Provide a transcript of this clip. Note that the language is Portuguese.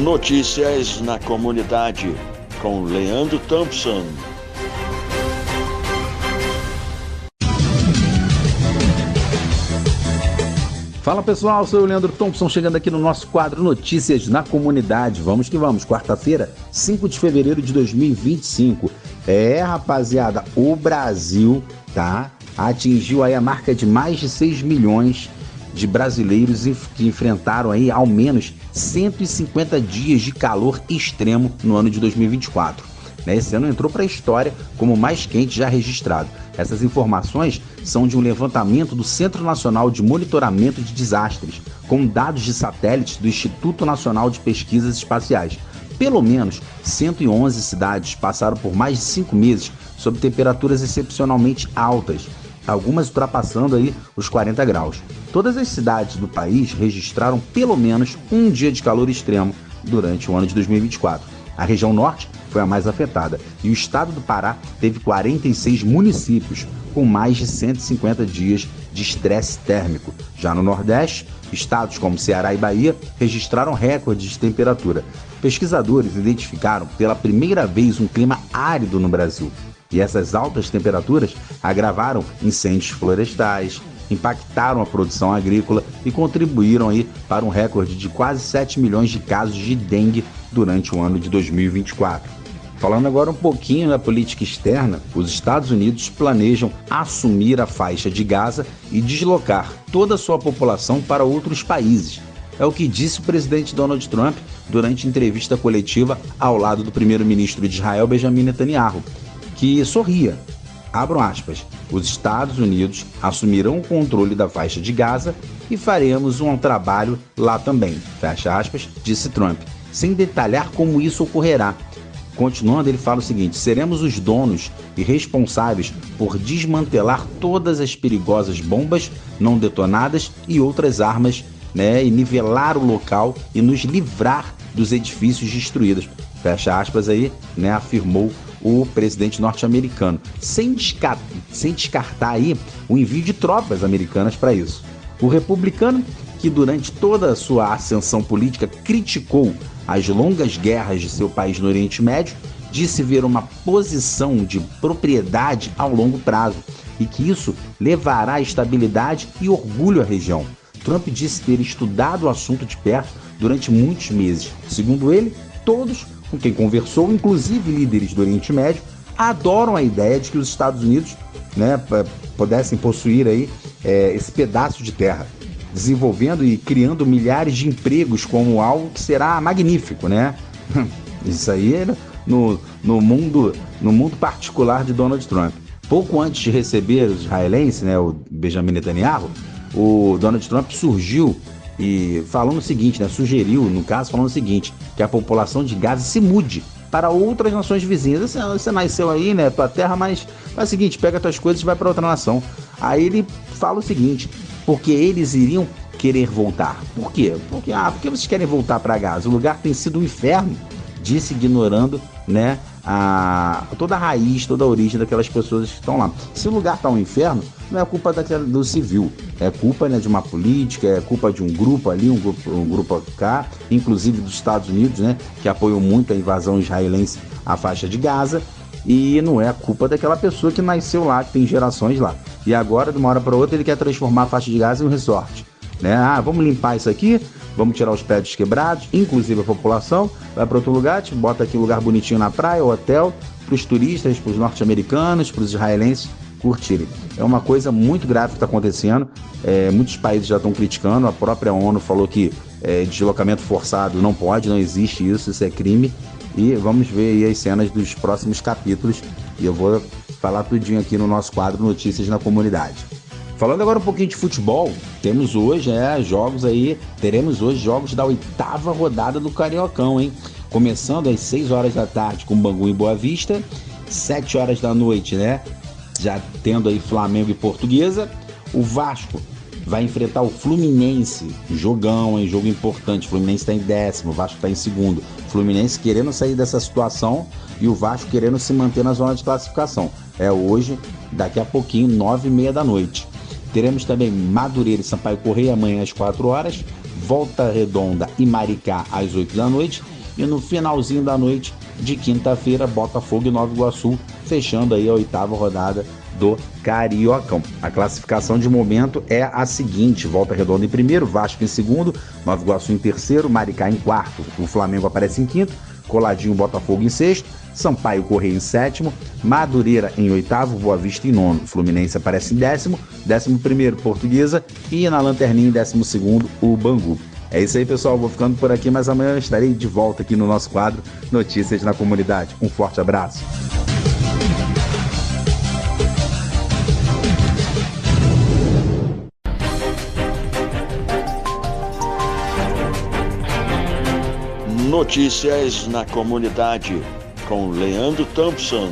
Notícias na comunidade com Leandro Thompson. Fala pessoal, sou o Leandro Thompson chegando aqui no nosso quadro Notícias na Comunidade. Vamos que vamos, quarta-feira, 5 de fevereiro de 2025. Rapaziada, o Brasil, atingiu aí a marca de mais de 6 milhões de brasileiros que enfrentaram aí ao menos 150 dias de calor extremo no ano de 2024. Esse ano entrou para a história como o mais quente já registrado. Essas informações são de um levantamento do Centro Nacional de Monitoramento de Desastres, com dados de satélites do Instituto Nacional de Pesquisas Espaciais. Pelo menos 111 cidades passaram por mais de 5 meses sob temperaturas excepcionalmente altas, algumas ultrapassando aí os 40 graus. Todas as cidades do país registraram pelo menos um dia de calor extremo durante o ano de 2024. A região norte foi a mais afetada e o estado do Pará teve 46 municípios com mais de 150 dias de estresse térmico. Já no Nordeste, estados como Ceará e Bahia registraram recordes de temperatura. Pesquisadores identificaram pela primeira vez um clima árido no Brasil. E essas altas temperaturas agravaram incêndios florestais, impactaram a produção agrícola e contribuíram aí para um recorde de quase 7 milhões de casos de dengue durante o ano de 2024. Falando agora um pouquinho da política externa, os Estados Unidos planejam assumir a faixa de Gaza e deslocar toda a sua população para outros países. É o que disse o presidente Donald Trump durante entrevista coletiva ao lado do primeiro-ministro de Israel, Benjamin Netanyahu, que sorria. Abram aspas, os Estados Unidos assumirão o controle da faixa de Gaza e faremos um trabalho lá também, fecha aspas, disse Trump, sem detalhar como isso ocorrerá. Continuando, ele fala o seguinte, seremos os donos e responsáveis por desmantelar todas as perigosas bombas não detonadas e outras armas, e nivelar o local e nos livrar dos edifícios destruídos, fecha aspas aí, afirmou o presidente norte-americano, sem descartar aí o envio de tropas americanas para isso. O republicano, que durante toda a sua ascensão política criticou as longas guerras de seu país no Oriente Médio, disse ver uma posição de propriedade ao longo prazo e que isso levará à estabilidade e orgulho à região. Trump disse ter estudado o assunto de perto durante muitos meses. Segundo ele, todos com quem conversou, inclusive líderes do Oriente Médio, adoram a ideia de que os Estados Unidos pudessem possuir aí, esse pedaço de terra, desenvolvendo e criando milhares de empregos como algo que será magnífico, Isso aí é no mundo particular de Donald Trump. Pouco antes de receber os israelenses, o Benjamin Netanyahu, o Donald Trump surgiu e falando o seguinte, sugeriu, no caso, falando o seguinte, que a população de Gaza se mude para outras nações vizinhas. Você nasceu aí, tua terra, mas faz o seguinte, pega tuas coisas e vai para outra nação. Aí ele fala o seguinte, porque eles iriam querer voltar. Por quê? Porque vocês querem voltar para Gaza? O lugar tem sido um inferno, disse ignorando, toda a raiz, toda a origem daquelas pessoas que estão lá. Se o lugar está um inferno, não é culpa do civil, é culpa de uma política, é culpa de um grupo ali, um grupo cá, inclusive dos Estados Unidos, que apoiam muito a invasão israelense à faixa de Gaza, e não é a culpa daquela pessoa que nasceu lá, que tem gerações lá. E agora, de uma hora para outra, ele quer transformar a faixa de Gaza em um resort. Vamos limpar isso aqui, vamos tirar os prédios quebrados, inclusive a população, vai para outro lugar, bota aqui um lugar bonitinho na praia, hotel, para os turistas, para os norte-americanos, para os israelenses curtirem. É uma coisa muito grave que está acontecendo, muitos países já estão criticando, a própria ONU falou que deslocamento forçado não pode, não existe isso é crime, e vamos ver aí as cenas dos próximos capítulos, e eu vou falar tudinho aqui no nosso quadro Notícias na Comunidade. Falando agora um pouquinho de futebol, teremos hoje jogos da 8ª rodada do Cariocão, começando às 6 horas da tarde com Bangu e Boa Vista, 7 horas da noite, já tendo aí Flamengo e Portuguesa. O Vasco vai enfrentar o Fluminense, jogão, jogo importante. O Fluminense está em 10º, o Vasco está em 2º. O Fluminense querendo sair dessa situação e o Vasco querendo se manter na zona de classificação. É hoje, daqui a pouquinho, 9h30 da noite. Teremos também Madureira e Sampaio Corrêa amanhã às 4 horas, Volta Redonda e Maricá às 8 da noite. E no finalzinho da noite de quinta-feira, Botafogo e Nova Iguaçu, fechando aí a 8ª rodada do Cariocão. A classificação de momento é a seguinte: Volta Redonda em primeiro, Vasco em segundo, Nova Iguaçu em terceiro, Maricá em quarto, o Flamengo aparece em quinto, coladinho Botafogo em sexto, Sampaio Corrêa em sétimo, Madureira em oitavo, Boa Vista em nono, Fluminense aparece em décimo primeiro Portuguesa e na lanterninha em 12º o Bangu. É isso aí, pessoal, vou ficando por aqui, mas amanhã eu estarei de volta aqui no nosso quadro Notícias na Comunidade. Um forte abraço. Notícias na Comunidade, com Leandro Thompson.